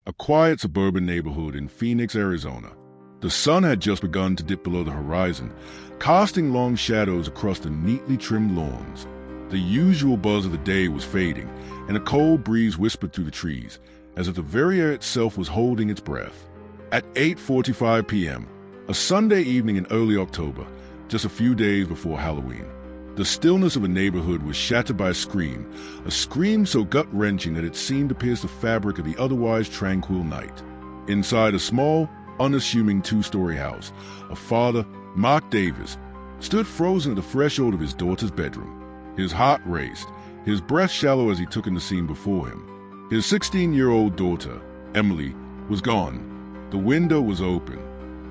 a quiet suburban neighborhood in Phoenix, Arizona. The sun had just begun to dip below the horizon, casting long shadows across the neatly trimmed lawns. The usual buzz of the day was fading, and a cold breeze whispered through the trees, as if the very air itself was holding its breath. At 8:45 p.m., a Sunday evening in early October, just a few days before Halloween, the stillness of a neighborhood was shattered by a scream so gut-wrenching that it seemed to pierce the fabric of the otherwise tranquil night. Inside a small, unassuming two-story house, a father, Mark Davis, stood frozen at the threshold of his daughter's bedroom. His heart raced, his breath shallow as he took in the scene before him. His 16-year-old daughter, Emily, was gone. The window was open.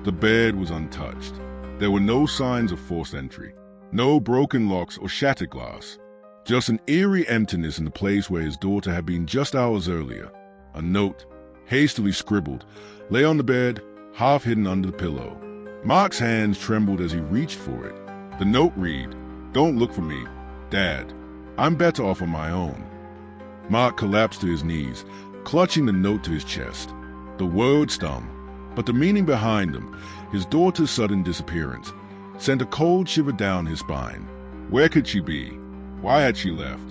The bed was untouched. There were no signs of forced entry. No broken locks or shattered glass. Just an eerie emptiness in the place where his daughter had been just hours earlier. A note, hastily scribbled, lay on the bed, half hidden under the pillow. Mark's hands trembled as he reached for it. The note read, "Don't look for me, Dad. I'm better off on my own." Mark collapsed to his knees, clutching the note to his chest. The words stung, but the meaning behind them, his daughter's sudden disappearance, sent a cold shiver down his spine. Where could she be? Why had she left?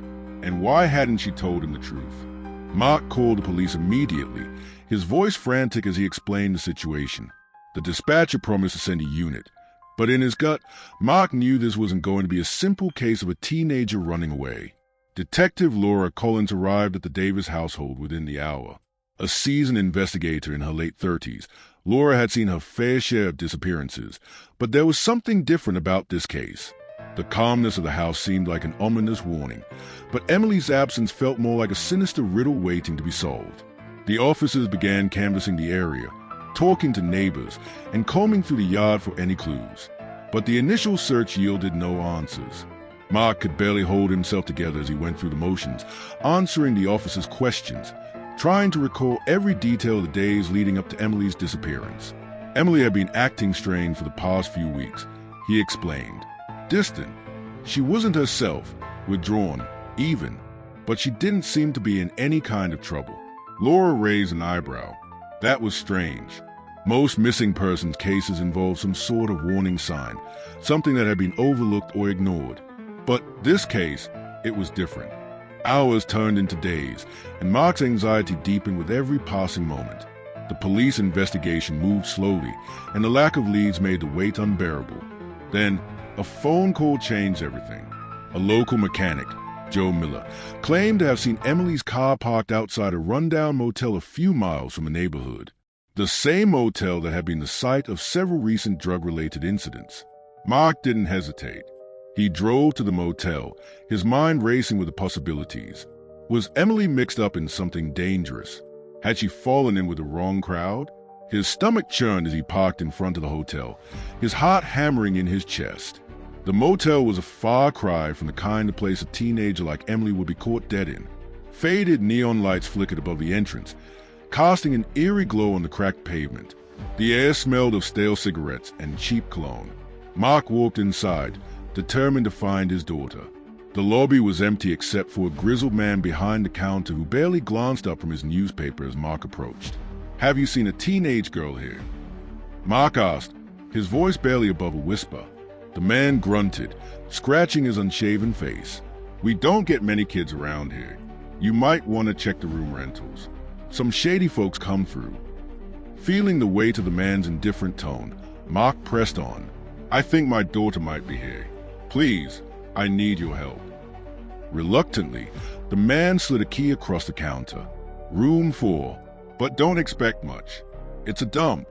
And why hadn't she told him the truth? Mark called the police immediately, his voice frantic as he explained the situation. The dispatcher promised to send a unit, but in his gut, Mark knew this wasn't going to be a simple case of a teenager running away. Detective Laura Collins arrived at the Davis household within the hour. A seasoned investigator in her late 30s, Laura had seen her fair share of disappearances, but there was something different about this case. The calmness of the house seemed like an ominous warning, but Emily's absence felt more like a sinister riddle waiting to be solved. The officers began canvassing the area, talking to neighbors, and combing through the yard for any clues. But the initial search yielded no answers. Mark could barely hold himself together as he went through the motions, answering the officers' questions, trying to recall every detail of the days leading up to Emily's disappearance. Emily had been acting strange for the past few weeks, he explained. Distant. She wasn't herself, withdrawn, even, but she didn't seem to be in any kind of trouble. Laura raised an eyebrow. That was strange. Most missing persons cases involve some sort of warning sign, something that had been overlooked or ignored. But this case, it was different. Hours turned into days, and Mark's anxiety deepened with every passing moment. The police investigation moved slowly, and the lack of leads made the wait unbearable. Then, a phone call changed everything. A local mechanic, Joe Miller, claimed to have seen Emily's car parked outside a rundown motel a few miles from the neighborhood. The same motel that had been the site of several recent drug-related incidents. Mark didn't hesitate. He drove to the motel, his mind racing with the possibilities. Was Emily mixed up in something dangerous? Had she fallen in with the wrong crowd? His stomach churned as he parked in front of the hotel, his heart hammering in his chest. The motel was a far cry from the kind of place a teenager like Emily would be caught dead in. Faded neon lights flickered above the entrance, casting an eerie glow on the cracked pavement. The air smelled of stale cigarettes and cheap cologne. Mark walked inside, determined to find his daughter. The lobby was empty except for a grizzled man behind the counter who barely glanced up from his newspaper as Mark approached. "Have you seen a teenage girl here?" Mark asked, his voice barely above a whisper. The man grunted, scratching his unshaven face. "We don't get many kids around here. You might want to check the room rentals. Some shady folks come through." Feeling the weight of the man's indifferent tone, Mark pressed on. "I think my daughter might be here. Please, I need your help." Reluctantly, the man slid a key across the counter. "Room 4, but don't expect much. It's a dump."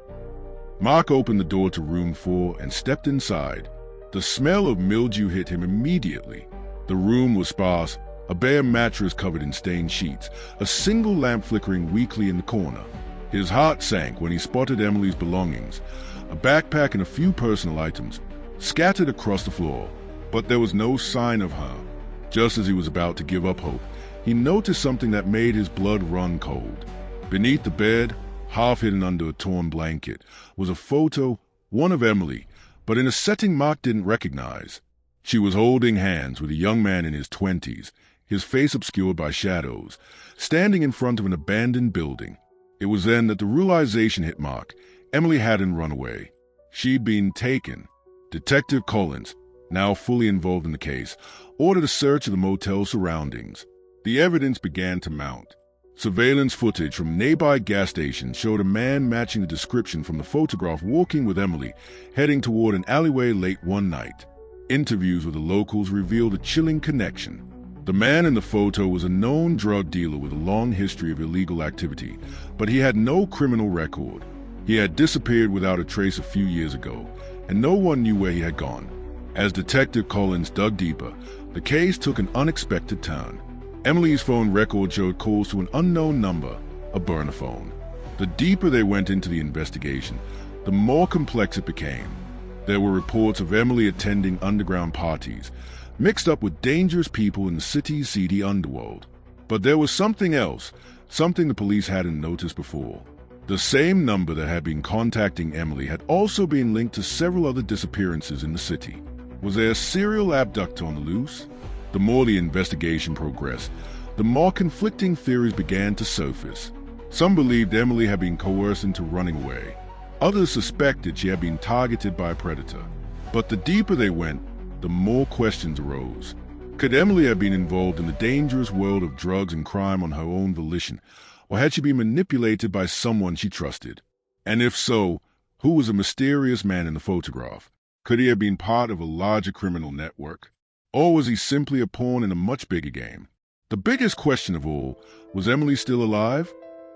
Mark opened the door to room 4 and stepped inside. The smell of mildew hit him immediately. The room was sparse, a bare mattress covered in stained sheets, a single lamp flickering weakly in the corner. His heart sank when he spotted Emily's belongings, a backpack and a few personal items, scattered across the floor. But there was no sign of her. Just as he was about to give up hope, he noticed something that made his blood run cold. Beneath the bed, half hidden under a torn blanket, was a photo, one of Emily, but in a setting Mark didn't recognize. She was holding hands with a young man in his 20s, his face obscured by shadows, standing in front of an abandoned building. It was then that the realization hit Mark. Emily hadn't run away. She'd been taken. Detective Collins, now fully involved in the case, ordered a search of the motel surroundings. The evidence began to mount. Surveillance footage from nearby gas stations showed a man matching the description from the photograph walking with Emily, heading toward an alleyway late one night. Interviews with the locals revealed a chilling connection. The man in the photo was a known drug dealer with a long history of illegal activity, but he had no criminal record. He had disappeared without a trace a few years ago, and no one knew where he had gone. As Detective Collins dug deeper, the case took an unexpected turn. Emily's phone record showed calls to an unknown number, a burner phone. The deeper they went into the investigation, the more complex it became. There were reports of Emily attending underground parties, mixed up with dangerous people in the city's seedy underworld. But there was something else, something the police hadn't noticed before. The same number that had been contacting Emily had also been linked to several other disappearances in the city. Was there a serial abductor on the loose? The more the investigation progressed, the more conflicting theories began to surface. Some believed Emily had been coerced into running away. Others suspected she had been targeted by a predator. But the deeper they went, the more questions arose. Could Emily have been involved in the dangerous world of drugs and crime on her own volition, or had she been manipulated by someone she trusted? And if so, who was the mysterious man in the photograph? Could he have been part of a larger criminal network? Or was he simply a pawn in a much bigger game? The biggest question of all, was Emily still alive?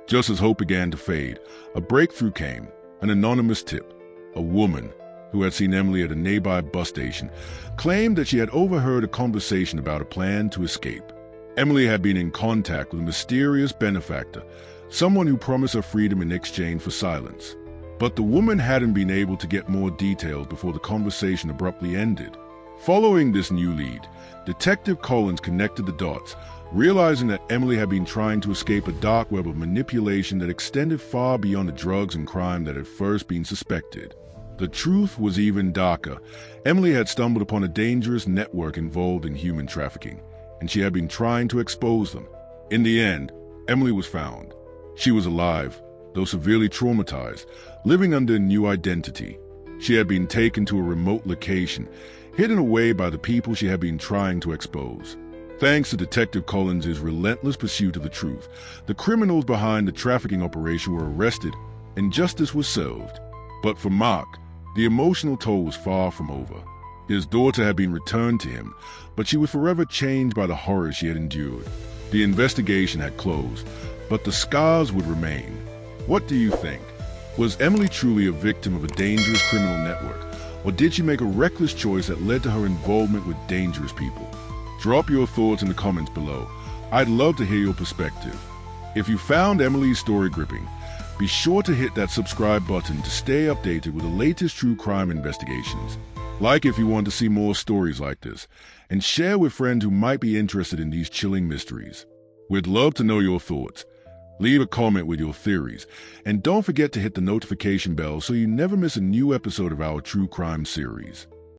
Just as hope began to fade, a breakthrough came, an anonymous tip. A woman, who had seen Emily at a nearby bus station, claimed that she had overheard a conversation about a plan to escape. Emily had been in contact with a mysterious benefactor, someone who promised her freedom in exchange for silence. But the woman hadn't been able to get more details before the conversation abruptly ended. Following this new lead, Detective Collins connected the dots, realizing that Emily had been trying to escape a dark web of manipulation that extended far beyond the drugs and crime that had first been suspected. The truth was even darker. Emily had stumbled upon a dangerous network involved in human trafficking, and she had been trying to expose them. In the end, Emily was found. She was alive, though severely traumatized, living under a new identity. She had been taken to a remote location, hidden away by the people she had been trying to expose. Thanks to Detective Collins' relentless pursuit of the truth, the criminals behind the trafficking operation were arrested and justice was served. But for Mark, the emotional toll was far from over. His daughter had been returned to him, but she was forever changed by the horrors she had endured. The investigation had closed, but the scars would remain. What do you think? Was Emily truly a victim of a dangerous criminal network? Or did she make a reckless choice that led to her involvement with dangerous people? Drop your thoughts in the comments below. I'd love to hear your perspective. If you found Emily's story gripping, be sure to hit that subscribe button to stay updated with the latest true crime investigations. Like if you want to see more stories like this, and share with friends who might be interested in these chilling mysteries. We'd love to know your thoughts. Leave a comment with your theories, and don't forget to hit the notification bell so you never miss a new episode of our true crime series.